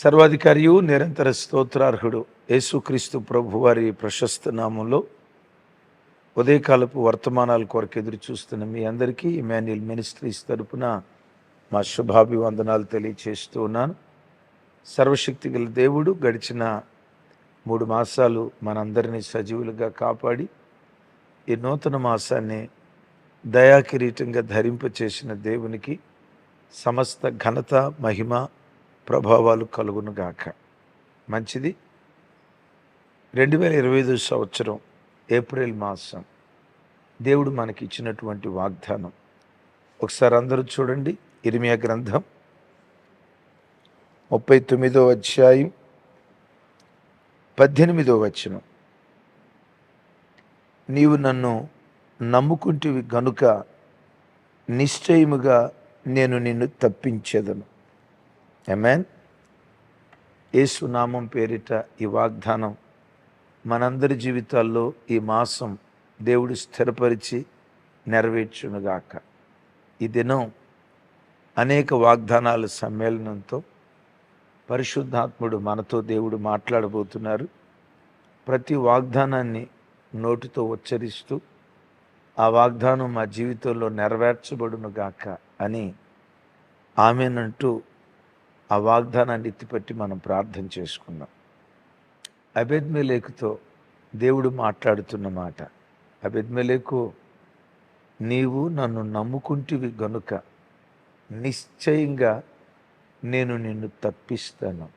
సర్వాధికారియు నిరంతర స్తోత్రార్హుడు యేసుక్రీస్తు ప్రభు వారి ప్రశస్త నామంలో ఉదయకాలపు వర్తమానాల కొరకు ఎదురు చూస్తున్న మీ అందరికీ ఇమాన్యుయల్ మినిస్ట్రీస్ తరపున మా శుభాభివందనాలు తెలియచేస్తూ ఉన్నాను. సర్వశక్తి గల దేవుడు గడిచిన 3 మాసాలు మనందరినీ సజీవులుగా కాపాడి ఈ నూతన మాసాన్ని దయాకిరీటంగా ధరింపచేసిన దేవునికి సమస్త ఘనత, మహిమ, ప్రభావాలు కలుగునుగాక. మంచిది. 2025 సంవత్సరం ఏప్రిల్ మాసం దేవుడు మనకి ఇచ్చినటువంటి వాగ్దానం ఒకసారి అందరూ చూడండి. ఇర్మియా గ్రంథం 39వ అధ్యాయం 18వ వచనం. నీవు నన్ను నమ్ముకుంటివి గనుక నిశ్చయముగా నేను నిన్ను తప్పించేదను. ఆమేన్. యేసు నామం పేరిట ఈ వాగ్దానం మనందరి జీవితాల్లో ఈ మాసం దేవుడు స్థిరపరిచి నెరవేర్చునుగాక. ఈ దినం అనేక వాగ్దానాల సమ్మేళనంతో పరిశుద్ధాత్ముడు మనతో దేవుడు మాట్లాడబోతున్నారు. ప్రతి వాగ్దానాన్ని నోటితో ఉచ్చరిస్తూ ఆ వాగ్దానం మా జీవితంలో నెరవేర్చబడునుగాక అని ఆమేనంటూ ఆ వాగ్దానాన్ని ఎత్తిపట్టి మనం ప్రార్థన చేసుకుందాం. అబేద్మెలెకుతో దేవుడు మాట్లాడుతున్న మాట, అబేద్మెలెకు, నీవు నన్ను నమ్ముకుంటివి గనుక నిశ్చయంగా నేను నిన్ను తప్పిస్తాను.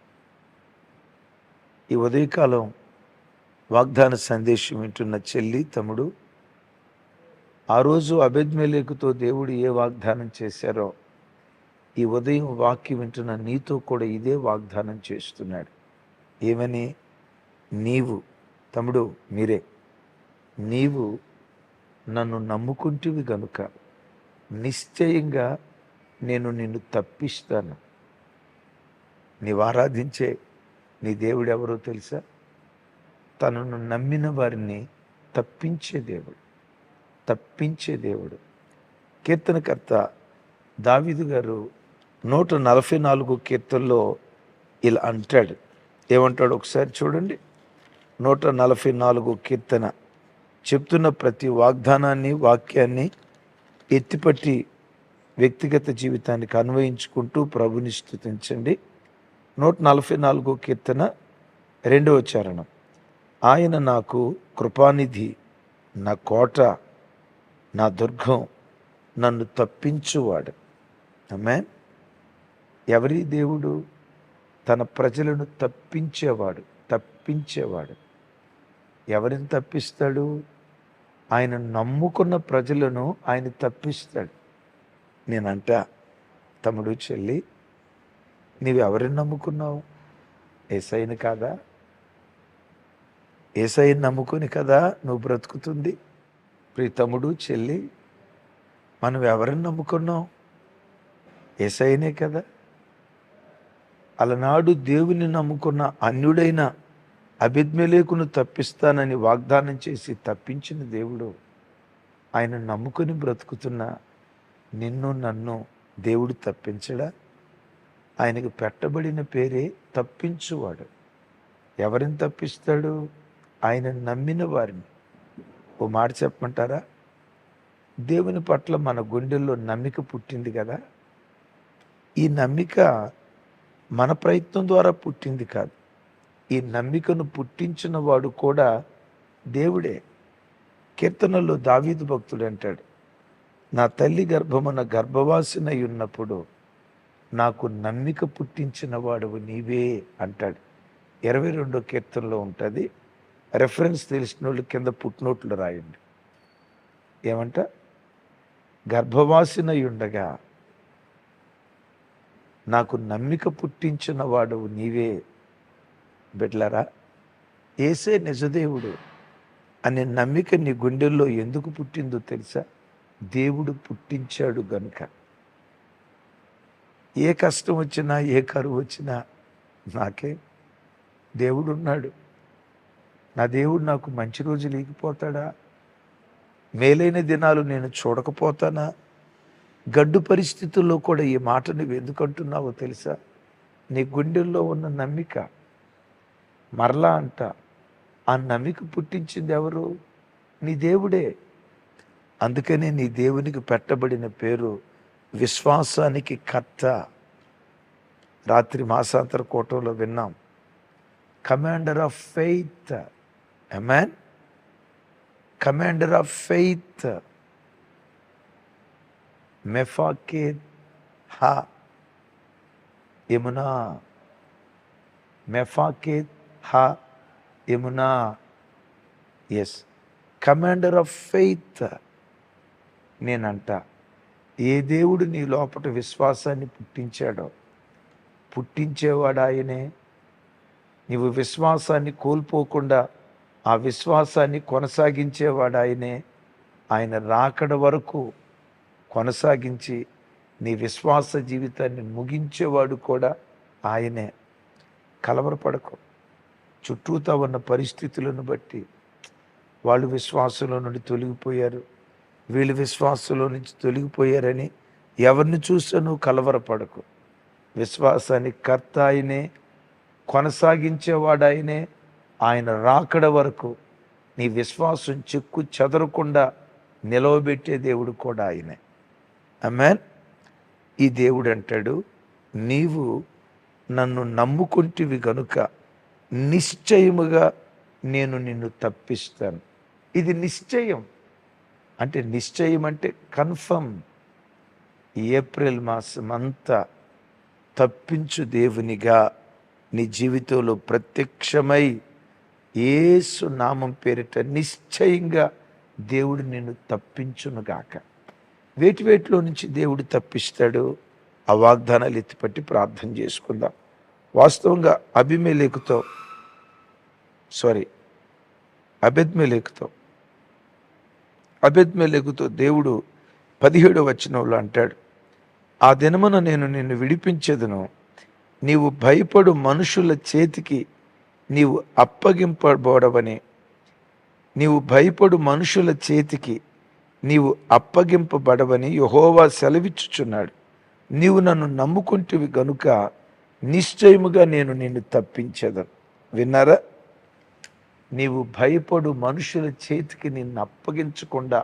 ఈ ఉదయకాలం వాగ్దాన సందేశం వింటున్న చెల్లి, తమ్ముడు, ఆ రోజు అబేద్మెలెకుతో దేవుడు ఏ వాగ్దానం చేశారో ఈ ఉదయం వాక్యం వింటున్న నీతో కూడా ఇదే వాగ్దానం చేస్తున్నాడు. ఏమని? నీవు, తమ్ముడు, మీరే, నీవు నన్ను నమ్ముకుంటివి గనుక నిశ్చయంగా నేను నిన్ను తప్పిస్తాను. నీవు ఆరాధించే నీ దేవుడు ఎవరో తెలుసా? తనను నమ్మిన వారిని తప్పించే దేవుడు, తప్పించే దేవుడు. కీర్తనకర్త దావీదు గారు 144 కీర్తనలో ఇలా అంటాడు. ఏమంటాడు ఒకసారి చూడండి. 144 కీర్తన చెప్తున్న ప్రతి వాగ్దానాన్ని, వాక్యాన్ని ఎత్తిపట్టి వ్యక్తిగత జీవితానికి అన్వయించుకుంటూ ప్రభుని స్తుతించండి. 144 కీర్తన 2వ చరణం. ఆయన నాకు కృపానిధి, నా కోట, నా దుర్గం, నన్ను తప్పించువాడు. ఆమేన్. ఎవరి దేవుడు? తన ప్రజలను తప్పించేవాడు, తప్పించేవాడు. ఎవరిని తప్పిస్తాడు? ఆయన నమ్ముకున్న ప్రజలను ఆయన తప్పిస్తాడు. నేనంట, తమ్ముడు, చెల్లి, నీవు ఎవరిని నమ్ముకున్నావు? యేసయ్యను కాదా? యేసయ్యను నమ్ముకుని కదా నువ్వు బ్రతుకుతుంది. ప్రియ తమ్ముడు, చెల్లి, మనం ఎవరిని నమ్ముకున్నాం? యేసయ్యనే కదా. అలనాడు దేవుని నమ్ముకున్న అన్యుడైన అబేద్మెలెకును తప్పిస్తానని వాగ్దానం చేసి తప్పించిన దేవుడు, ఆయన నమ్ముకుని బ్రతుకుతున్న నిన్ను, నన్ను దేవుడు తప్పించడా? ఆయనకు పెట్టబడిన పేరే తప్పించువాడు. ఎవరిని తప్పిస్తాడు? ఆయన నమ్మిన వారిని. ఓ మాట చెప్పమంటారా? దేవుని పట్ల మన గుండెల్లో నమ్మిక పుట్టింది కదా. ఈ నమ్మిక మన ప్రయత్నం ద్వారా పుట్టింది కాదు. ఈ నమ్మికను పుట్టించిన వాడు కూడా దేవుడే. కీర్తనలో దావీదు భక్తుడు అంటాడు, నా తల్లి గర్భమున గర్భవాసినై ఉన్నప్పుడు నాకు నమ్మిక పుట్టించిన వాడువు నీవే అంటాడు. 22వ కీర్తనలో ఉంటుంది. రెఫరెన్స్ తెలిసిన వాళ్ళు కింద పుట్నోట్లు రాయండి. ఏమంట? గర్భవాసినై ఉండగా నాకు నమ్మిక పుట్టించిన వాడు నీవే. బిడ్డలారా, యేసే నిజదేవుడు అనే నమ్మిక నీ గుండెల్లో ఎందుకు పుట్టిందో తెలుసా? దేవుడు పుట్టించాడు గనుక. ఏ కష్టం వచ్చినా, ఏ కరువు వచ్చినా, నాకే దేవుడు ఉన్నాడు, నా దేవుడు నాకు మంచి రోజులు ఇగిపోతాడా? మేలైన దినాలు నేను చూడకపోతానా? గడ్డు పరిస్థితుల్లో కూడా ఈ మాట నువ్వు ఎందుకు అంటున్నావో తెలుసా? నీ గుండెల్లో ఉన్న నమ్మిక మరలా అంట, ఆ నమ్మిక పుట్టించింది ఎవరు? నీ దేవుడే. అందుకనే నీ దేవునికి పెట్టబడిన పేరు విశ్వాసానికి కర్త. రాత్రి మాసాంతర కోటంలో విన్నాం, కమాండర్ ఆఫ్ ఫెయిత్. ఆమేన్. Commander of faith. మెఫాకేత్ హా యమునా. మెఫాకేత్ హా యమునా. Yes, commander of faith. నేనంట, ఏ దేవుడు నీ లోపల విశ్వాసాన్ని పుట్టించాడో పుట్టించేవాడు ఆయనే. నీవు విశ్వాసాన్ని కోల్పోకుండా ఆ విశ్వాసాన్ని కొనసాగించేవాడు ఆయనే. ఆయన రాకడ వరకు కొనసాగించి నీ విశ్వాస జీవితాన్ని ముగించేవాడు కూడా ఆయనే. కలవరపడకు. చుట్టూతా ఉన్న పరిస్థితులను బట్టి వాళ్ళు విశ్వాసంలో నుండి తొలగిపోయారు, వీళ్ళు విశ్వాసంలో నుంచి తొలగిపోయారని ఎవరిని చూసా నువ్వు కలవరపడకు. విశ్వాసానికి కర్త ఆయనే, కొనసాగించేవాడు ఆయనే. ఆయన రాకడ వరకు నీ విశ్వాసం చెక్కు చెదరకుండా నిలవబెట్టే దేవుడు కూడా ఆయనే. ఆమేన్. ఈ దేవుడు అంటాడు, నీవు నన్ను నమ్ముకుంటివి గనుక నిశ్చయముగా నేను నిన్ను తప్పిస్తాను. ఇది నిశ్చయం. అంటే నిశ్చయం అంటే కన్ఫర్మ్. ఏప్రిల్ మాసం అంతా తప్పించు దేవునిగా నీ జీవితంలో ప్రత్యక్షమై యేసు నామం పేరిట నిశ్చయంగా దేవుడు నిన్ను తప్పించునుగాక. వేటిలో నుంచి దేవుడు తప్పిస్తాడు? ఆ వాగ్దానాలు ఎత్తిపట్టి ప్రార్థన చేసుకుందాం. వాస్తవంగా అబెద్మెలెకుతో దేవుడు 17వ వచనంలో అంటాడు, ఆ దినమున నేను నిన్ను విడిపించెదను, నీవు భయపడు మనుషుల చేతికి నీవు అప్పగింపబడవని. నీవు భయపడు మనుషుల చేతికి నీవు అప్పగింపబడవని యెహోవా సెలవిచ్చుచున్నాడు. నీవు నన్ను నమ్ముకుంటివి గనుక నిశ్చయముగా నేను నిన్ను తప్పించెదను. విన్నారా? నీవు భయపడు మనుషుల చేతికి నిన్ను అప్పగించకుండా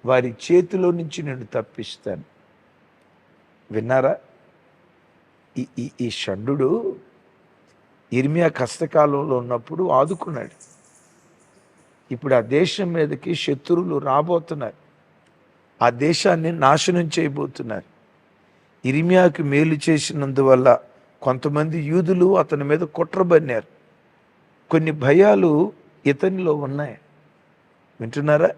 వారి చేతిలో నుంచి నిన్ను తప్పిస్తాను. విన్నారా? ఈ షండు ఇర్మియా కష్టకాలంలో ఉన్నప్పుడు ఆదుకున్నాడు. ఇప్పుడు ఆ దేశం మీదకి శత్రువులు రాబోతున్నారు, ఆ దేశాన్ని నాశనం చేయబోతున్నారు. ఇర్మియాకి మేలు చేసినందువల్ల కొంతమంది యూదులు అతని మీద కుట్రబన్నారు. కొన్ని భయాలు ఇతనిలో ఉన్నాయి. వింటున్నారా?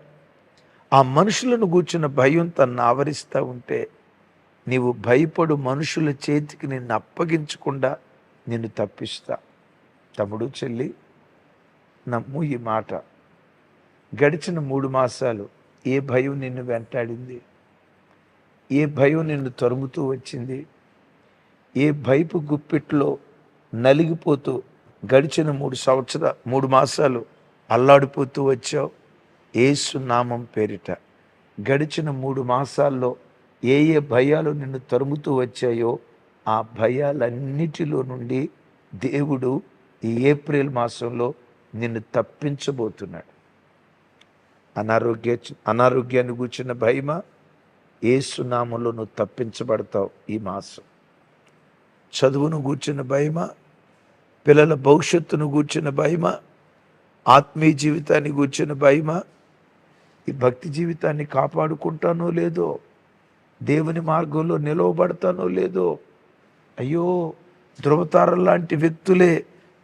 ఆ మనుషులను గూర్చిన భయం తన్ను ఆవరిస్తూ ఉంటే, నీవు భయపడు మనుషుల చేతికి నిన్ను అప్పగించకుండా నిన్ను తప్పిస్తా. తమ్ముడు, చెల్లి, నమ్ము ఈ మాట. గడిచిన 3 మాసాలు ఏ భయం నిన్ను వెంటాడింది? ఏ భయం నిన్ను తరుముతూ వచ్చింది? ఏ భయపు గుప్పిట్లో నలిగిపోతూ గడిచిన 3 మాసాలు అల్లాడిపోతూ వచ్చావు? యేసు నామం పేరిట గడిచిన 3 మాసాల్లో ఏ భయాలు నిన్ను తరుముతూ వచ్చాయో ఆ భయాలన్నిటిలో నుండి దేవుడు ఈ ఏప్రిల్ మాసంలో నిన్ను తప్పించబోతున్నాడు. అనారోగ్యాన్ని గూర్చిన భయమా? యేసు నామంలో నువ్వు తప్పించబడతావు ఈ మాసం. చదువును గూర్చిన భయమా? పిల్లల భవిష్యత్తును గూర్చిన భయమా? ఆత్మీయ జీవితాన్ని గూర్చిన భయమా? ఈ భక్తి జీవితాన్ని కాపాడుకుంటానో లేదో, దేవుని మార్గంలో నిలవబడతానో లేదో. అయ్యో, ధృవతార లాంటి వ్యక్తులే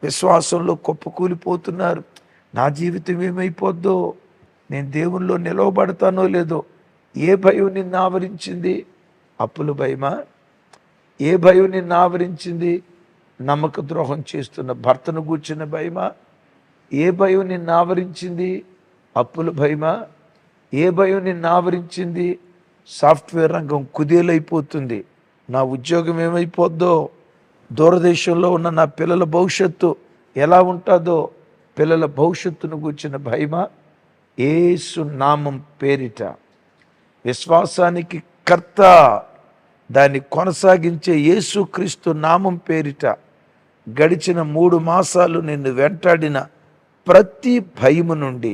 విశ్వాసంలో కుప్పకూలిపోతున్నారు. నా జీవితం ఏమైపోద్దో, నేను దేవునిలో నిలవబడతానో లేదో. ఏ భయం నిన్ను ఆవరించింది? అప్పుల భయమా? ఏ భయం నిన్ను ఆవరించింది? నమ్మక ద్రోహం చేస్తున్న భర్తను గూర్చిన భయమా? ఏ భయం నిన్ను ఆవరించింది? అప్పుల భయమా? ఏ భయం నిన్ను ఆవరించింది? సాఫ్ట్వేర్ రంగం కుదేలైపోతుంది, నా ఉద్యోగం ఏమైపోద్దో, దూరదేశంలో ఉన్న నా పిల్లల భవిష్యత్తు ఎలా ఉంటుందో, పిల్లల భవిష్యత్తును గూర్చిన భయమా? యేసు నామం పేరిట విశ్వాసానికి కర్త, దాన్ని కొనసాగించే యేసుక్రీస్తు నామం పేరిట గడిచిన 3 మాసాలు నిన్ను వెంటాడిన ప్రతి భయము నుండి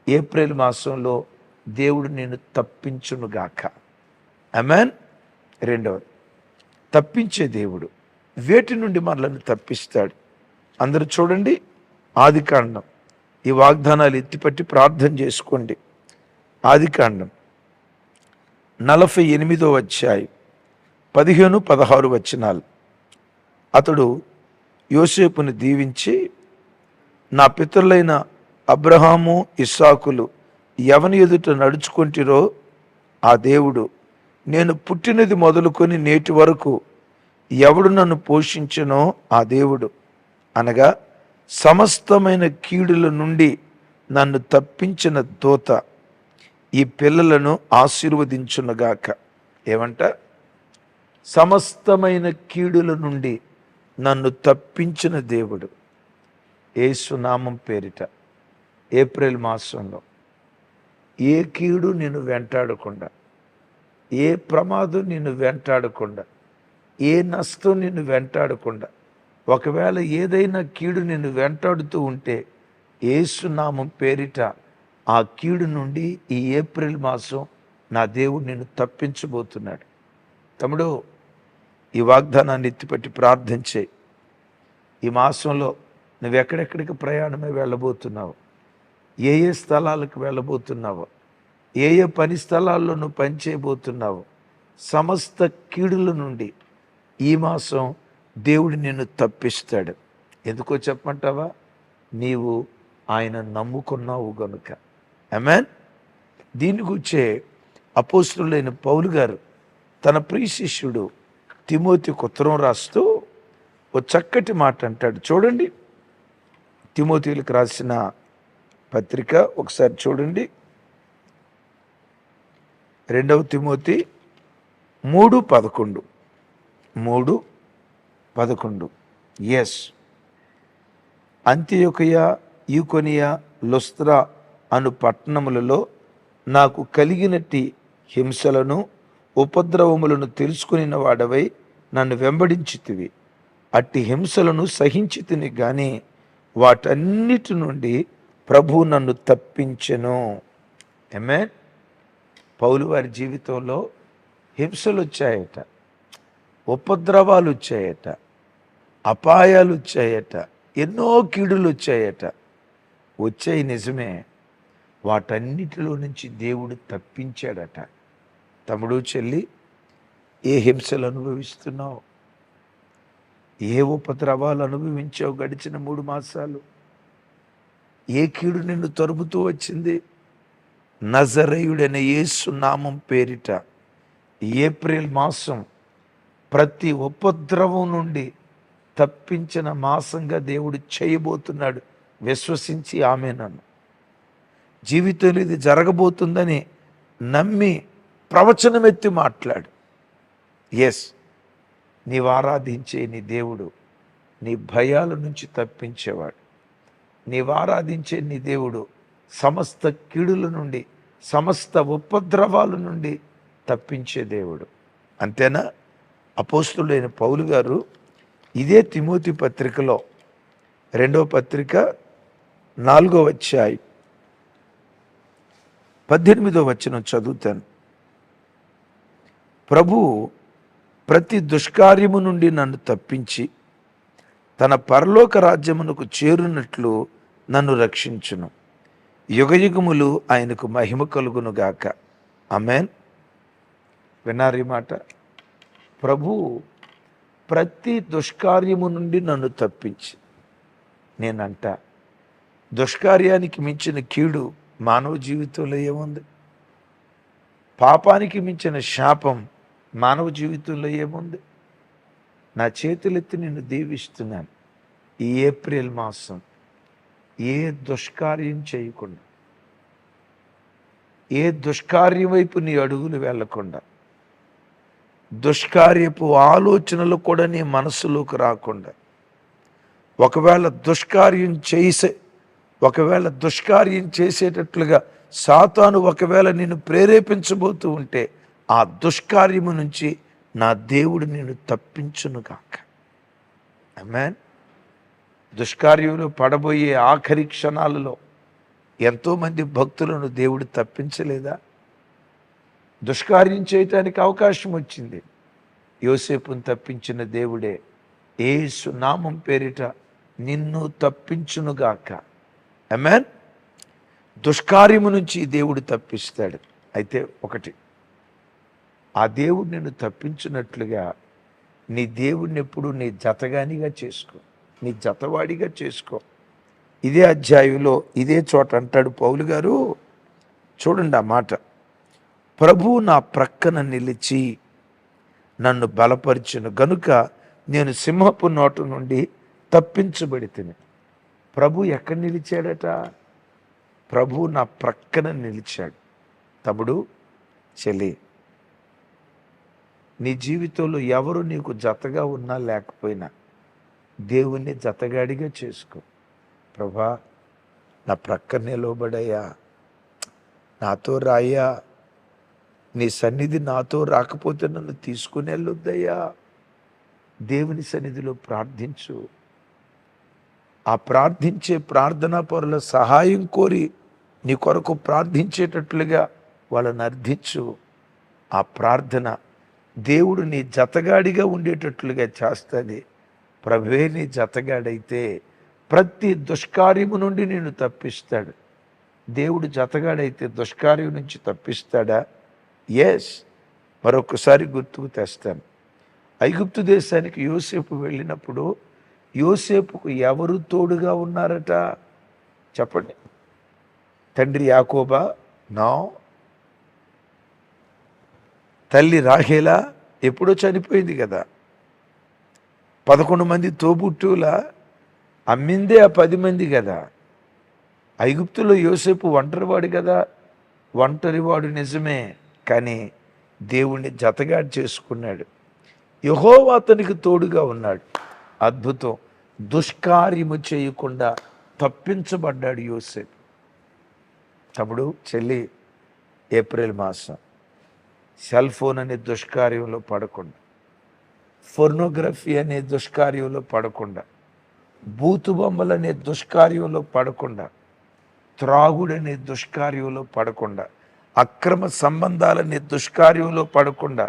ఏప్రిల్ మాసంలో దేవుడు నిన్ను తప్పించునుగాక. ఆమేన్. రెండవది, తప్పించే దేవుడు వేటి నుండి మనల్ని తప్పిస్తాడు? అందరూ చూడండి, ఆదికాండం. ఈ వాగ్దానాలు ఎత్తిపట్టి ప్రార్థన చేసుకోండి. ఆదికాండం 48వ అధ్యాయం 15-16 వచనాలు. అతడు యోసేపుని దీవించి, నా పితరులైన అబ్రహాము ఇస్సాకులు ఎవని ఎదుట నడుచుకుంటిరో ఆ దేవుడు, నేను పుట్టినది మొదలుకొని నేటి వరకు ఎవడు నన్ను పోషించెనో ఆ దేవుడు, అనగా సమస్తమైన కీడుల నుండి నన్ను తప్పించిన దూత ఈ పిల్లలను ఆశీర్వదించునుగాక. ఏమంట? సమస్తమైన కీడుల నుండి నన్ను తప్పించిన దేవుడు. యేసు నామం పేరిట ఏప్రిల్ మాసంలో ఏ కీడు నిన్ను వెంటాడకుండా, ఏ ప్రమాదం నిన్ను వెంటాడకుండా, ఏ నష్టం నిన్ను వెంటాడకుండా, ఒకవేళ ఏదైనా కీడు నిన్ను వెంటాడుతూ ఉంటే యేసు నామం పేరిట ఆ కీడు నుండి ఈ ఏప్రిల్ మాసం నా దేవుడు నిన్ను తప్పించబోతున్నాడు. తమ్ముడు, ఈ వాగ్దానాన్ని ఎత్తిపట్టి ప్రార్థించే. ఈ మాసంలో నువ్వు ఎక్కడెక్కడికి ప్రయాణమై వెళ్ళబోతున్నావు, ఏ ఏ స్థలాలకు వెళ్ళబోతున్నావు, ఏ ఏ పని స్థలాల్లో నువ్వు పనిచేయబోతున్నావు, సమస్త కీడుల నుండి ఈ మాసం దేవుడు నిన్ను తప్పిస్తాడు. ఎందుకో చెప్పమంటావా? నీవు ఆయన నమ్ముకున్నావు గనుక. ఆమేన్. దీని గురించే అపోస్తలుడైన పౌలు గారు తన ప్రియ శిష్యుడు తిమోతికి ఉత్తరం రాస్తూ ఓ చక్కటి మాట అంటాడు. చూడండి, తిమోతిలకు రాసిన పత్రిక ఒకసారి చూడండి. 2వ తిమోతి 3:11. 3:11. ఎస్, అంతియొకయ, ఈకొనియ, లుస్త్రా అను పట్టణములలో నాకు కలిగినట్టి హింసలను ఉపద్రవములను తెలుసుకుని వాడవై నన్ను వెంబడించితివి. అట్టి హింసలను సహించితిని గాని వాటన్నిటి నుండి ప్రభు నన్ను తప్పించెను. ఆమేన్. పౌలు వారి జీవితంలో హింసలు వచ్చాయట, ఉపద్రవాలు వచ్చాయట, అపాయాలు వచ్చాయట, ఎన్నో కీడులు వచ్చాయట. వచ్చాయి నిజమే, వాటన్నిటిలో నుంచి దేవుడు తప్పించాడట. తమ్ముడు, చెల్లి, ఏ హింసలు అనుభవిస్తున్నావు, ఏ ఉపద్రవాలు అనుభవించావు గడిచిన 3 మాసాలు? ఏ కీడు నిన్ను తరుముతూ వచ్చింది? నజరేయుడైన యేసు నామం పేరిట ఏప్రిల్ మాసం ప్రతి ఉపద్రవం నుండి తప్పించిన మాసంగా దేవుడు చేయబోతున్నాడు. విశ్వసించి ఆమేనను. జీవితంలో ఇది జరగబోతుందని నమ్మి ప్రవచనమెత్తి మాట్లాడు. ఎస్, నీవు ఆరాధించే నీ దేవుడు నీ భయాల నుంచి తప్పించేవాడు. నీవు ఆరాధించే నీ దేవుడు సమస్త కీడుల నుండి, సమస్త ఉపద్రవాల నుండి తప్పించే దేవుడు. అంతేనా? అపోస్తలుడైన పౌలు గారు ఇదే తిమోతి పత్రికలో 2వ పత్రిక 4వ అధ్యాయం 18వ వచనం చదువుతాను. ప్రభువు ప్రతి దుష్కార్యము నుండి నన్ను తప్పించి తన పరలోక రాజ్యమునకు చేరునట్లు నన్ను రక్షించును. యుగయుగములు ఆయనకు మహిమ కలుగునుగాక. ఆమేన్. విన్నారీ మాట? ప్రభువు ప్రతి దుష్కార్యము నుండి నన్ను తప్పించి, నేనంట దుష్కార్యానికి మించిన కీడు మానవ జీవితంలో ఏముంది? పాపానికి మించిన శాపం మానవ జీవితంలో ఏముంది? నా చేతులెత్తి నిన్ను దీవిస్తున్నాను. ఈ ఏప్రిల్ మాసం ఏ దుష్కార్యం చేయకుండా, ఏ దుష్కార్యం వైపు నీ అడుగులు వెళ్లకుండా, దుష్కార్యపు ఆలోచనలు కూడా నీ మనసులోకి రాకుండా, ఒకవేళ దుష్కార్యం చేసేటట్లుగా సాతాను ఒకవేళ నిన్ను ప్రేరేపించబోతూ ఉంటే ఆ దుష్కార్యము నుంచి నా దేవుడు నిన్ను తప్పించునుగాక. ఆమేన్. దుష్కార్యంలో పడబోయే ఆఖరి క్షణాలలో ఎంతోమంది భక్తులను దేవుడు తప్పించలేదా? దుష్కార్యం చేయటానికి అవకాశం వచ్చింది, యోసేపును తప్పించిన దేవుడే యేసు నామం పేరిట నిన్ను తప్పించునుగాక. ఆమేన్. దుష్కార్యము నుంచి దేవుడు తప్పిస్తాడు. అయితే ఒకటి, ఆ దేవుడు నిన్ను తప్పించినట్లుగా నీ దేవుడిని ఎప్పుడు నీ జతగానిగా చేసుకో, నీ జతవాడిగా చేసుకో. ఇదే అధ్యాయంలో ఇదే చోట అంటాడు పౌలు గారు, చూడండి ఆ మాట. ప్రభువు నా ప్రక్కన నిలిచి నన్ను బలపరిచును గనుక నేను సింహపు నోటు నుండి తప్పించబడితిని. ప్రభు ఎక్కడ నిలిచాడట? ప్రభు నా ప్రక్కన నిలిచాడు. తమ్ముడు, చెల్లి, నీ జీవితంలో ఎవరు నీకు జతగా ఉన్నా లేకపోయినా దేవుణ్ణి జతగాడిగా చేసుకో. ప్రభా, నా ప్రక్కన నిలబడయ్యా, నాతో రాయ్యా, నీ సన్నిధి నాతో రాకపోతే నన్ను తీసుకుని వెళ్ళొద్దయ్యా. దేవుని సన్నిధిలో ప్రార్థించు. ఆ ప్రార్థించే ప్రార్థనా పరుల సహాయం కోరి నీ కొరకు ప్రార్థించేటట్లుగా వాళ్ళని అర్థించు. ఆ ప్రార్థన దేవుడు నీ జతగాడిగా ఉండేటట్లుగా చేస్తుంది. ప్రభువే నీ జతగాడైతే ప్రతి దుష్కార్యము నుండి నేను తప్పిస్తాడు. దేవుడు జతగాడైతే దుష్కార్యం నుంచి తప్పిస్తాడా? ఎస్. మరొకసారి గుర్తుకు తెస్తాను. ఐగుప్తు దేశానికి యోసేపు వెళ్ళినప్పుడు యోసేపుకు ఎవరు తోడుగా ఉన్నారట? చెప్పండి. తండ్రి యాకోబా? నో. తల్లి రాహేలా? ఎప్పుడో చనిపోయింది కదా. 11 మంది తోబుట్టువుల అమ్మిందే ఆ 10 మంది కదా. ఐగుప్తులో యోసేపు ఒంటరివాడు కదా. ఒంటరివాడు నిజమే, కానీ దేవుణ్ణి జతగా చేసుకున్నాడు. యెహోవా అతనికి తోడుగా ఉన్నాడు. అద్భుతం. దుష్కార్యము చేయకుండా తప్పించబడ్డాడు యోసేపు. తమ్ముడు, చెల్లి, ఏప్రిల్ మాసం సెల్ ఫోన్ అనే దుష్కార్యంలో పడకుండా, ఫోర్నోగ్రఫీ అనే దుష్కార్యంలో పడకుండా, బూతు బొమ్మలు అనే దుష్కార్యంలో పడకుండా, త్రాగుడనే దుష్కార్యంలో పడకుండా, అక్రమ సంబంధాలనే దుష్కార్యంలో పడకుండా,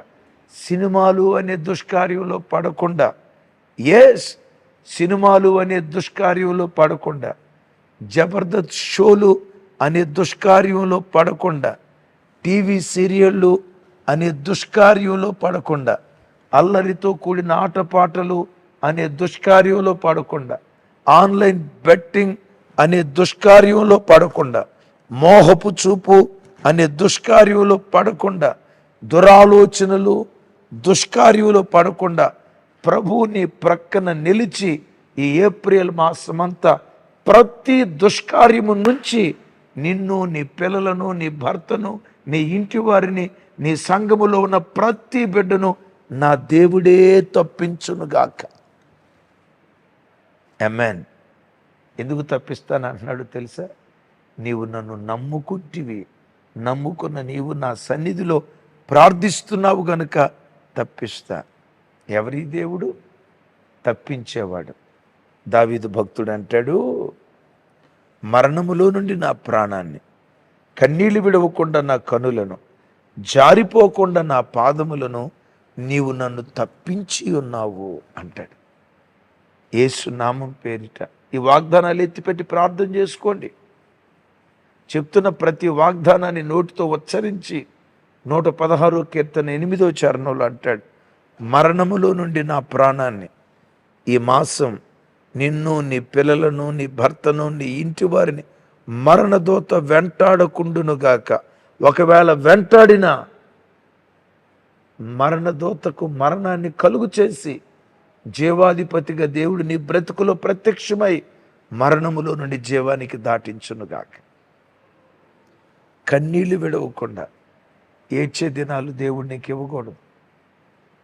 సినిమాలు అనే దుష్కార్యంలో పడకుండా, ఎస్, సినిమాలు అనే దుష్కార్యంలో పడకుండా, జబర్దస్త్ షోలు అనే దుష్కార్యంలో పడకుండా, టీవీ సీరియళ్ళు అనే దుష్కార్యంలో పడకుండా, అల్లరితో కూడిన ఆటపాటలు అనే దుష్కార్యంలో పడకుండా, ఆన్లైన్ బెట్టింగ్ అనే దుష్కార్యంలో పడకుండా, మోహపు చూపు అనే దుష్కార్యంలో పడకుండా, దురాలోచనలు దుష్కార్యంలో పడకుండా ప్రభువు నీ ప్రక్కన నిలిచి ఈ ఏప్రిల్ మాసమంతా ప్రతి దుష్కార్యము నుంచి నిన్ను, నీ పిల్లలను, నీ భర్తను, నీ ఇంటి వారిని, నీ సంఘములో ఉన్న ప్రతి బిడ్డను నా దేవుడే తప్పించునుగాక. ఆమేన్. ఎందుకు తప్పిస్తాను అంటున్నాడు తెలుసా? నీవు నన్ను నమ్ముకుంటివి, నమ్ముకున్న నీవు నా సన్నిధిలో ప్రార్థిస్తున్నావు గనుక తప్పిస్తా. ఎవరి దేవుడు? తప్పించేవాడు. దావీదు భక్తుడు అంటాడు, మరణములో నుండి నా ప్రాణాన్ని, కన్నీళ్లు విడవకుండా నా కనులను, జారిపోకుండా నా పాదములను నీవు నన్ను తప్పించి ఉన్నావు అంటాడు. యేసు నామం పేరిట ఈ వాగ్దానాలు ఎత్తిపెట్టి ప్రార్థన చేసుకోండి. చెప్తున్న ప్రతి వాగ్దానాన్ని నోటితో ఉచ్చరించి 116 కీర్తన 8వ చరణంలో అంటాడు, మరణములో నుండి నా ప్రాణాన్ని, ఈ మాసం నిన్ను, నీ పిల్లలను, నీ భర్తను, నీ ఇంటి వారిని మరణదూత వెంటాడకుండునుగాక. ఒకవేళ వెంటాడినా మరణదూతకు మరణాన్ని కలుగు చేసి జీవాధిపతిగా దేవుడు నీ బ్రతుకులో ప్రత్యక్షమై మరణములో నుండి జీవానికి దాటించునుగాక. కన్నీళ్లు విడవకుండా ఏడ్చే దినాలు దేవుడు నీకు ఇవ్వకూడదు.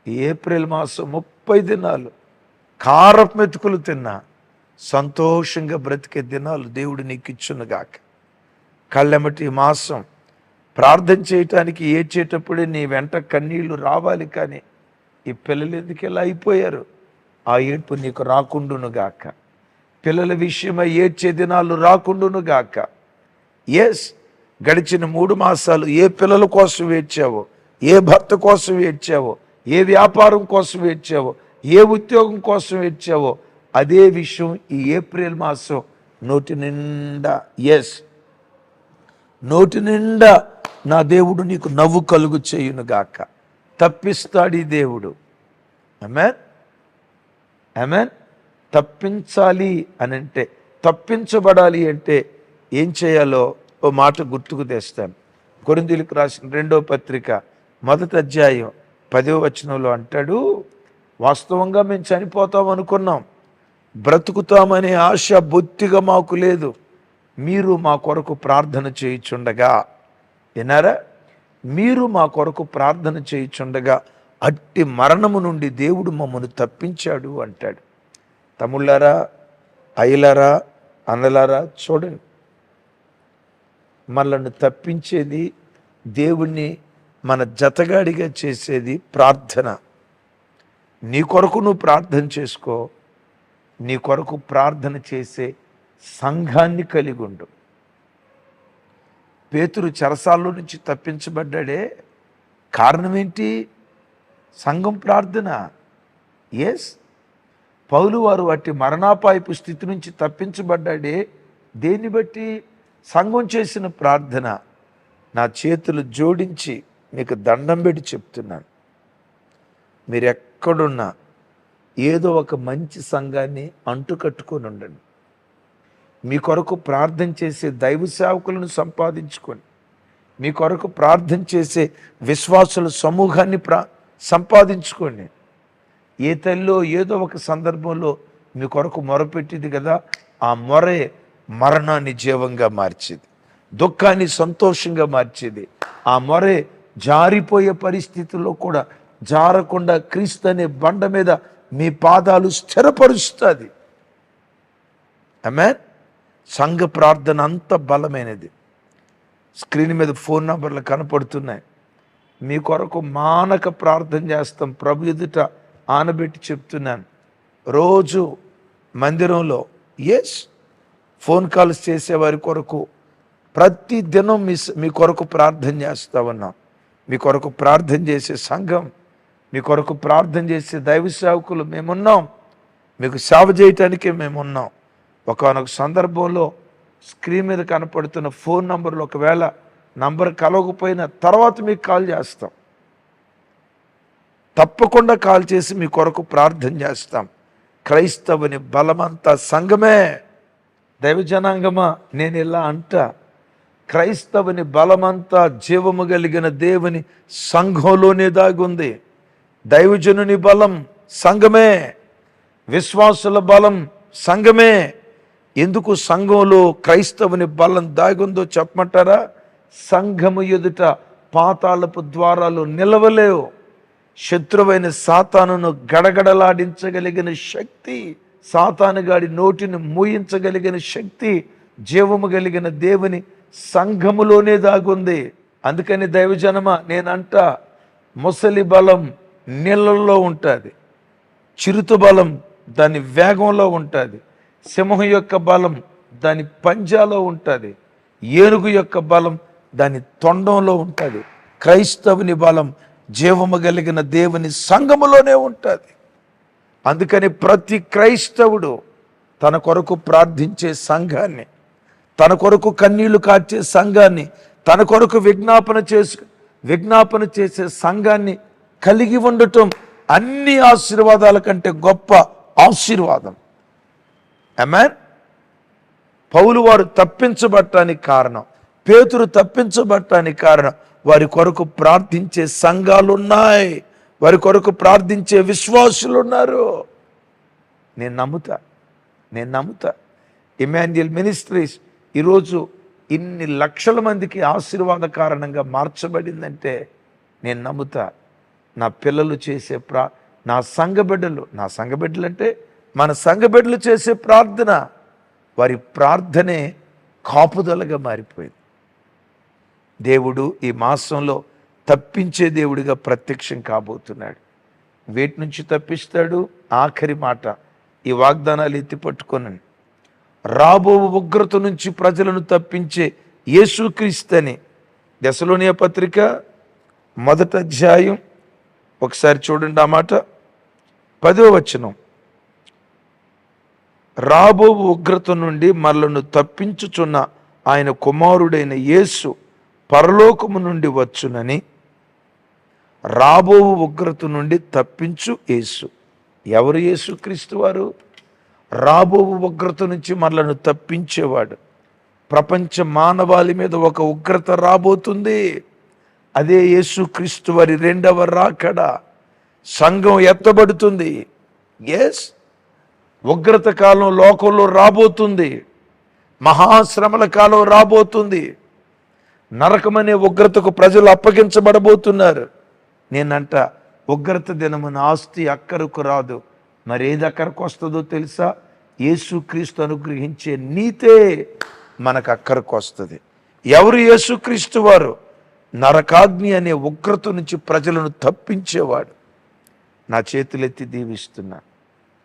ఈ ఏప్రిల్ మాసం 30 దినాలు కారపు మెతుకులు తిన్నా సంతోషంగా బ్రతికే దినాలు దేవుడు నీకు ఇచ్చునుగాక. కళ్ళెమటి మాసం ప్రార్థన చేయటానికి ఏడ్చేటప్పుడే నీ వెంట కన్నీళ్లు రావాలి, కానీ ఈ పిల్లలు ఎందుకు ఇలా అయిపోయారు? ఆ ఏడ్పు నీకు రాకుండును గాక. పిల్లల విషయమై ఏడ్చే దినాలు రాకుండును గాక. ఎస్, గడిచిన 3 మాసాలు ఏ పిల్లల కోసం ఏడ్చావో, ఏ భర్త కోసం ఏడ్చావో, ఏ వ్యాపారం కోసం ఏడ్చావో, ఏ ఉద్యోగం కోసం ఏడ్చావో, అదే విషయం ఈ ఏప్రిల్ మాసం నోటి నిండా, ఎస్, నోటి నిండా నా దేవుడు నీకు నవ్వు కలుగు చేయును గాక. తప్పిస్తాడు ఈ దేవుడు. ఆమేన్, ఆమేన్. తప్పించాలి అని అంటే, తప్పించబడాలి అంటే ఏం చేయాలో ఓ మాట గుర్తుకు తెస్తాను. కొరింథీయులకు రాసిన 2వ పత్రిక 1వ అధ్యాయం 10వ వచనంలో అంటాడు, వాస్తవంగా మేము చనిపోతాం అనుకున్నాం, బ్రతుకుతామనే ఆశ బొత్తిగా మాకు లేదు. మీరు మా కొరకు ప్రార్థన చేయుచుండగా, విన్నారా? మీరు మా కొరకు ప్రార్థన చేయుచుండగా అట్టి మరణము నుండి దేవుడు మమ్మను తప్పించాడు అంటాడు. తమ్ముళ్ళారా, అయ్యలారా, అన్నలారా, చూడండి, మనల్ని తప్పించేది, దేవుణ్ణి మన జతగాడిగా చేసేది ప్రార్థన. నీ కొరకు నువ్వు ప్రార్థన చేసుకో. నీ కొరకు ప్రార్థన చేసే సంఘాన్ని కలిగి ఉండు. పేతురు చెరసాల్లో నుంచి తప్పించబడ్డాడే, కారణం ఏంటి? సంఘం ప్రార్థన. ఎస్, పౌలు వారు అట్టి మరణాపాయపు స్థితి నుంచి తప్పించబడ్డాడే, దేన్ని బట్టి? సంఘం చేసిన ప్రార్థన. నా చేతులు జోడించి మీకు దండం పెట్టి చెప్తున్నాను, మీరు ఎక్కడున్నా ఏదో ఒక మంచి సంఘాన్ని అంటుకట్టుకొని ఉండండి. మీ కొరకు ప్రార్థన చేసే దైవ సేవకులను సంపాదించుకొని, మీ కొరకు ప్రార్థన చేసే విశ్వాసుల సమూహాన్ని సంపాదించుకోండి. ఏ తల్లిలో ఏదో ఒక సందర్భంలో మీ కొరకు మొరపెట్టింది కదా, ఆ మొరే మరణాన్ని జీవంగా మార్చేది, దుఃఖాన్ని సంతోషంగా మార్చేది. ఆ మొరే జారిపోయే పరిస్థితుల్లో కూడా జారకుండా క్రీస్తు అనే బండ మీద మీ పాదాలు స్థిరపరుస్తుంది. ఆమేన్. సంఘ ప్రార్థన అంత బలమైనది. స్క్రీన్ మీద ఫోన్ నంబర్లు కనపడుతున్నాయి. మీ కొరకు మానక ప్రార్థన చేస్తాం. ప్రభు ఎదుట ఆనబెట్టి చెప్తున్నాను, రోజు మందిరంలో ఎస్ ఫోన్ కాల్స్ చేసేవారి కొరకు ప్రతి దినం మీ కొరకు ప్రార్థన చేస్తా ఉన్నాం. మీ కొరకు ప్రార్థన చేసే సంఘం, మీ కొరకు ప్రార్థన చేసే దైవ సేవకులు మేమున్నాం. మీకు సేవ చేయటానికే మేమున్నాం. ఒకనొక సందర్భంలో స్క్రీన్ మీద కనపడుతున్న ఫోన్ నంబర్లు ఒకవేళ నంబర్ కలవకపోయినా తర్వాత మీకు కాల్ చేస్తాం. తప్పకుండా కాల్ చేసి మీ కొరకు ప్రార్థన చేస్తాం. క్రైస్తవుని బలమంతా సంఘమే. దైవ జనాంగమా, నేను ఇలా అంటా, క్రైస్తవుని బలమంతా జీవము కలిగిన దేవుని సంఘంలోనే దాగుంది. దైవజనుని బలం సంఘమే, విశ్వాసుల బలం సంఘమే. ఎందుకు సంఘంలో క్రైస్తవుని బలం దాగుందో చెప్పమంటారా? సంఘము ఎదుట పాతాళపు ద్వారాలు నిలవలేవు. శత్రువైన సాతానును గడగడలాడించగలిగిన శక్తి, సాతానుగాడి నోటిని మూయించగలిగిన శక్తి జీవము కలిగిన దేవుని సంఘములోనే దాగుంది. అందుకని దైవజనమా, నేనంట, ముసలి బలం నీళ్ళల్లో ఉంటుంది, చిరుత బలం దాని వేగంలో ఉంటుంది, సింహం యొక్క బలం దాని పంజాలో ఉంటుంది, ఏనుగు యొక్క బలం దాని తొండంలో ఉంటుంది. క్రైస్తవుని బలం జీవము కలిగిన దేవుని సంఘములోనే ఉంటుంది. అందుకని ప్రతి క్రైస్తవుడు తన కొరకు ప్రార్థించే సంఘాన్ని, తన కొరకు కన్నీళ్లు కార్చే సంఘాన్ని, తన కొరకు విజ్ఞాపన చేసే సంఘాన్ని కలిగి ఉండటం అన్ని ఆశీర్వాదాల కంటే గొప్ప ఆశీర్వాదం. ఆమేన్. పౌలు వారు తప్పించబడటానికి కారణం, పేతురు తప్పించబడటానికి కారణం, వారి కొరకు ప్రార్థించే సంఘాలు ఉన్నాయి, వారి కొరకు ప్రార్థించే విశ్వాసులు ఉన్నారు. నేను నమ్ముతా ఇమాన్యుయల్ మినిస్ట్రీస్ ఈరోజు ఇన్ని లక్షల మందికి ఆశీర్వాద కారణంగా మార్చబడిందంటే నేను నమ్ముతా. నా పిల్లలు చేసే నా సంఘ బిడ్డలు అంటే మన సంఘ బిడ్డలు చేసే ప్రార్థన, వారి ప్రార్థనే కాపుదలగా మారిపోయింది. దేవుడు ఈ మాసంలో తప్పించే దేవుడిగా ప్రత్యక్షం కాబోతున్నాడు. వేటి నుంచి తప్పిస్తాడు? ఆఖరి మాట, ఈ వాగ్దానాలు ఎత్తి పట్టుకొనండి. రాబో ఉగ్రత నుంచి ప్రజలను తప్పించే యేసుక్రీస్తుని. దెసలోనియ పత్రిక 1వ అధ్యాయం ఒకసారి చూడండి ఆ మాట, 10వ వచనం. రాబో ఉగ్రత నుండి మనలను తప్పించుచున్న ఆయన కుమారుడైన యేసు పరలోకము నుండి వచ్చునని. రాబో ఉగ్రత నుండి తప్పించు యేసు. ఎవరు యేసుక్రీస్తు వారు? రాబో ఉగ్రత నుంచి మనలను తప్పించేవాడు. ప్రపంచ మానవాళి మీద ఒక ఉగ్రత రాబోతుంది. అదే యేసుక్రీస్తు వారి రెండవ రాకడ. సంఘం ఎత్తబడుతుంది. ఎస్, ఉగ్రత కాలం లోకంలో రాబోతుంది. మహాశ్రమల కాలం రాబోతుంది. నరకమనే ఉగ్రతకు ప్రజలు అప్పగించబడబోతున్నారు. నేనంట, ఉగ్రత దినమున ఆస్తి అక్కరకు రాదు. మరేది అక్కరకు వస్తుందో తెలుసా? యేసుక్రీస్తు అనుగ్రహించే నీతే మనకు అక్కరకు వస్తుంది. ఎవరు యేసుక్రీస్తు వారు? నరకాగ్ని అనే ఉగ్రత నుంచి ప్రజలను తప్పించేవాడు. నా చేతులెత్తి దీవిస్తున్నా,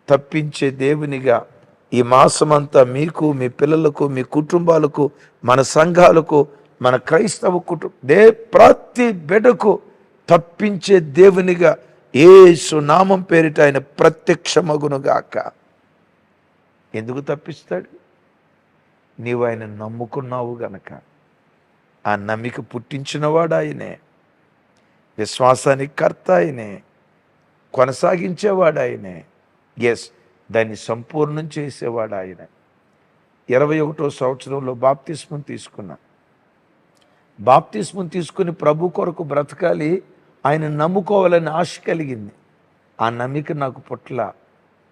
తప్పించే దేవునిగా ఈ మాసమంతా మీకు, మీ పిల్లలకు, మీ కుటుంబాలకు, మన సంఘాలకు, మన క్రైస్తవ ప్రతి బిడ్డకు తప్పించే దేవునిగా యేసు నామం పేరిట ఆయన ప్రత్యక్షమగునుగాక. ఎందుకు తప్పిస్తాడు? నీవు ఆయన నమ్ముకున్నావు గనక. ఆ నమ్మిక పుట్టించినవాడు ఆయనే, విశ్వాసానికి కర్త ఆయనే, కొనసాగించేవాడు ఆయనే. ఎస్, దాన్ని సంపూర్ణం చేసేవాడు ఆయన. 21వ సంవత్సరంలో బాప్తిస్మం తీసుకున్నా. బాప్తిస్మం తీసుకుని ప్రభు కొరకు బ్రతకాలి, ఆయన నమ్ముకోవాలని ఆశ కలిగింది. ఆ నమ్మిక నాకు పుట్ల,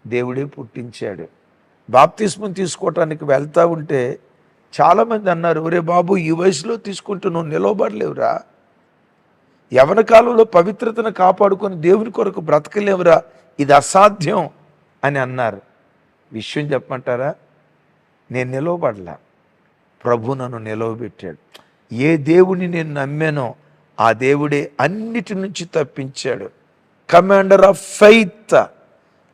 దేవుడే పుట్టించాడు. బాప్తిస్మం తీసుకోవటానికి వెళ్తా ఉంటే చాలామంది అన్నారు, ఒరే బాబు, ఈ వయసులో తీసుకుంటూ నువ్వు నిలవబడలేవురా, యవన కాలంలో పవిత్రతను కాపాడుకొని దేవుని కొరకు బ్రతకలేవురా, ఇది అసాధ్యం అని అన్నారు. విషయం చెప్పమంటారా? నేను నిలవబడలా, ప్రభు నన్ను నిలవబెట్టాడు. ఏ దేవుని నేను నమ్మానో ఆ దేవుడే అన్నిటి నుంచి తప్పించాడు. కమాండర్ ఆఫ్ ఫెయిత్,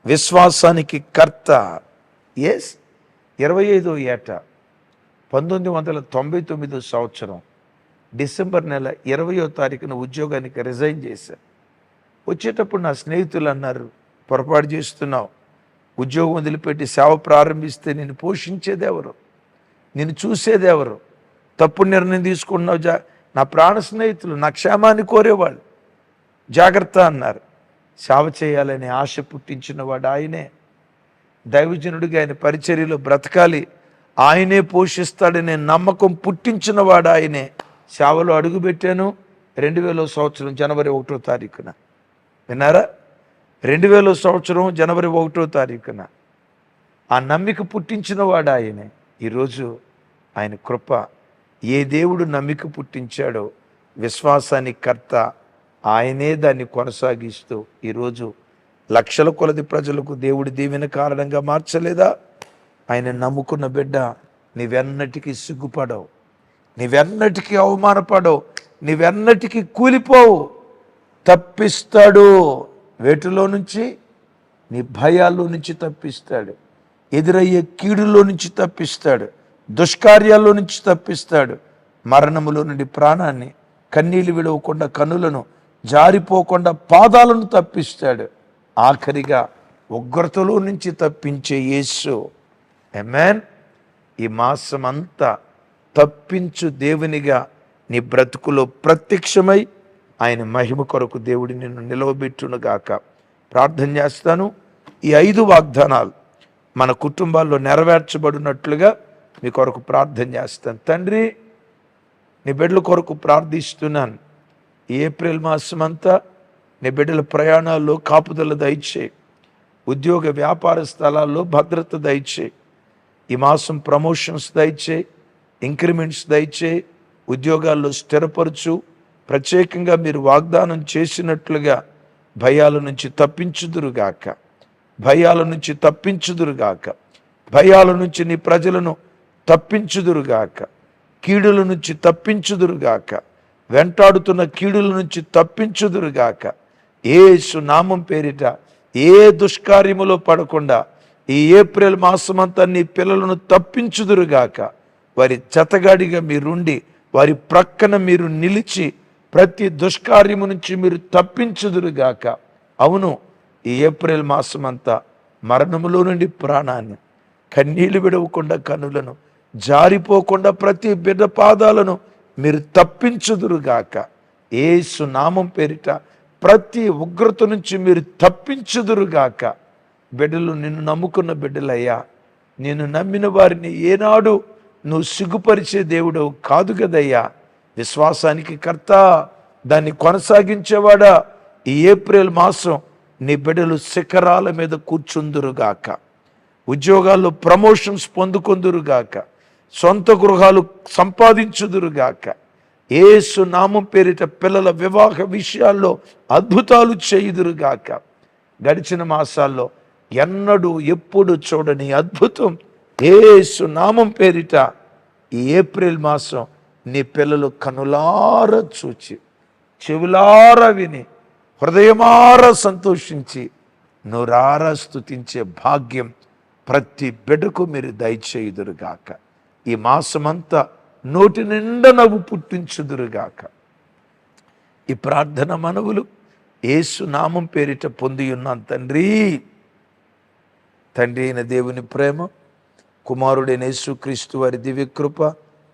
విశ్వాసానికి కర్త. ఎస్, 25వ ఏట 1999 సంవత్సరం డిసెంబర్ నెల 20వ తారీఖున ఉద్యోగానికి రిజైన్ చేశాను. వచ్చేటప్పుడు నా స్నేహితులు అన్నారు, పొరపాటు చేస్తున్నావు, ఉద్యోగం వదిలిపెట్టి సేవ ప్రారంభిస్తే నేను పోషించేదెవరు, నేను చూసేదెవరు, తప్పుడు నిర్ణయం తీసుకున్నావు. నా ప్రాణ స్నేహితులు నా క్షేమాన్ని కోరేవాళ్ళు, జాగ్రత్త అన్నారు. సేవ చేయాలనే ఆశ పుట్టించినవాడు ఆయనే. దైవజనుడిగా ఆయన పరిచర్యలో బ్రతకాలి, ఆయనే పోషిస్తాడనే నమ్మకం పుట్టించినవాడు ఆయనే. సేవలో అడుగుపెట్టాను 2000వ సంవత్సరం జనవరి 1వ తారీఖున. విన్నారా? 2000వ సంవత్సరం జనవరి 1వ తారీఖున ఆ నమ్మిక పుట్టించినవాడు ఆయనే. ఈరోజు ఆయన కృప, ఏ దేవుడు నమ్మిక పుట్టించాడో విశ్వాసానికి కర్త ఆయనే, దాన్ని కొనసాగిస్తూ ఈరోజు లక్షల కొలది ప్రజలకు దేవుడి దీవెన కారణంగా మార్చలేదా? ఆయన నమ్ముకున్న బిడ్డ, నీవెన్నటికీ సిగ్గుపడవు, నీవెన్నటికీ అవమానపడవు, నీవెన్నటికీ కూలిపోవు. తప్పిస్తాడు. వేటిలో నుంచి? నీ భయాల్లో నుంచి తప్పిస్తాడు, ఎదురయ్యే కీడులో నుంచి తప్పిస్తాడు, దుష్కార్యాల్లో నుంచి తప్పిస్తాడు, మరణములో నుండి ప్రాణాన్ని, కన్నీళ్లు విడవకుండా కన్నులను, జారిపోకుండా పాదాలను తప్పిస్తాడు. ఆఖరిగా ఉగ్రతలో నుంచి తప్పించే యేసు. ఆమేన్. ఈ మాసమంతా తప్పించు దేవునిగా నీ బ్రతుకులో ప్రత్యక్షమై ఆయన మహిమ కొరకు దేవుడి నిన్ను నిలవబెట్టునుగాక. ప్రార్థన చేస్తాను. ఈ 5 వాగ్దానాలు మన కుటుంబాల్లో నెరవేర్చబడినట్లుగా మీ కొరకు ప్రార్థన చేస్తాను. తండ్రి, నీ బిడ్డల కొరకు ప్రార్థిస్తున్నాను. ఈ ఏప్రిల్ మాసం అంతా నీ బిడ్డల ప్రయాణాల్లో కాపుదల దయచేయి, ఉద్యోగ వ్యాపార స్థలాల్లో భద్రత దయచేయి. ఈ మాసం ప్రమోషన్స్ దయచేయి, ఇంక్రిమెంట్స్ దయచేయి, ఉద్యోగాల్లో స్థిరపరచు. ప్రత్యేకంగా మీరు వాగ్దానం చేసినట్లుగా భయాల నుంచి తప్పించుదురుగాక, భయాల నుంచి తప్పించుదురుగాక, భయాల నుంచి నీ ప్రజలను తప్పించుదురుగాక, కీడుల నుంచి తప్పించుదురుగాక, వెంటాడుతున్న కీడుల నుంచి తప్పించుదురుగాక. యేసు నామం పేరిట ఏ దుష్కార్యములో పడకుండా ఈ ఏప్రిల్ మాసమంతా నీ పిల్లలను తప్పించుదురుగాక. వారి జతగాడిగా మీరుండి వారి ప్రక్కన మీరు నిలిచి ప్రతి దుష్కార్యము నుంచి మీరు తప్పించుదురుగాక. అవును, ఈ ఏప్రిల్ మాసమంతా మరణములో నుండి ప్రాణాన్ని, కన్నీళ్లు విడవకుండా కనులను, జారిపోకుండా ప్రతి బిడ్డ పాదాలను మీరు తప్పించుదురుగాక. యేసు నామం పేరిట ప్రతి ఉగ్రత నుంచి మీరు తప్పించుదురుగాక. బిడ్డలు నిన్ను నమ్ముకున్న బిడ్డలయ్యా, నేను నమ్మిన వారిని ఏనాడు నువ్వు సిగ్గుపరిచే దేవుడు కాదు కదయ్యా. విశ్వాసానికి కర్త, దాన్ని కొనసాగించేవాడా, ఈ ఏప్రిల్ మాసం నీ బిడ్డలు శిఖరాల మీద కూర్చుందురుగాక. ఉద్యోగాల్లో ప్రమోషన్స్ పొందుకొందురుగాక. సొంత గృహాలు సంపాదించుదురుగాక. యేసు నామం పేరిట పిల్లల వివాహ విషయాల్లో అద్భుతాలు చేయుదురుగాక. గడిచిన మాసాల్లో ఎన్నడూ ఎప్పుడు చూడని అద్భుతం యేసు నామం పేరిట ఈ ఏప్రిల్ మాసం నీ పిల్లలు కనులార చూచి, చెవులార విని, హృదయమార సంతోషించి, నోరార స్తుతించే భాగ్యం ప్రతి బిడ్డకు మీరు దయచేయుదురుగాక. ఈ మాసమంతా నోటి నిండా నవ్వు పుట్టించుదురుగాక. ఈ ప్రార్థన మనవులు యేసు నామం పేరిట పొంది ఉన్నాం తండ్రి. తండ్రి అయిన దేవుని ప్రేమ, కుమారుడైన యేసుక్రీస్తు వారి దివ్యకృప,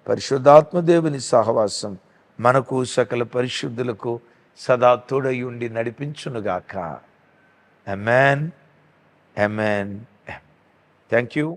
పరిశుద్ధాత్మ దేవుని సహవాసం మనకు సకల పరిశుద్ధులకు సదా తోడై ఉండి నడిపించునుగాక. ఆమేన్. ఆమేన్. Thank you.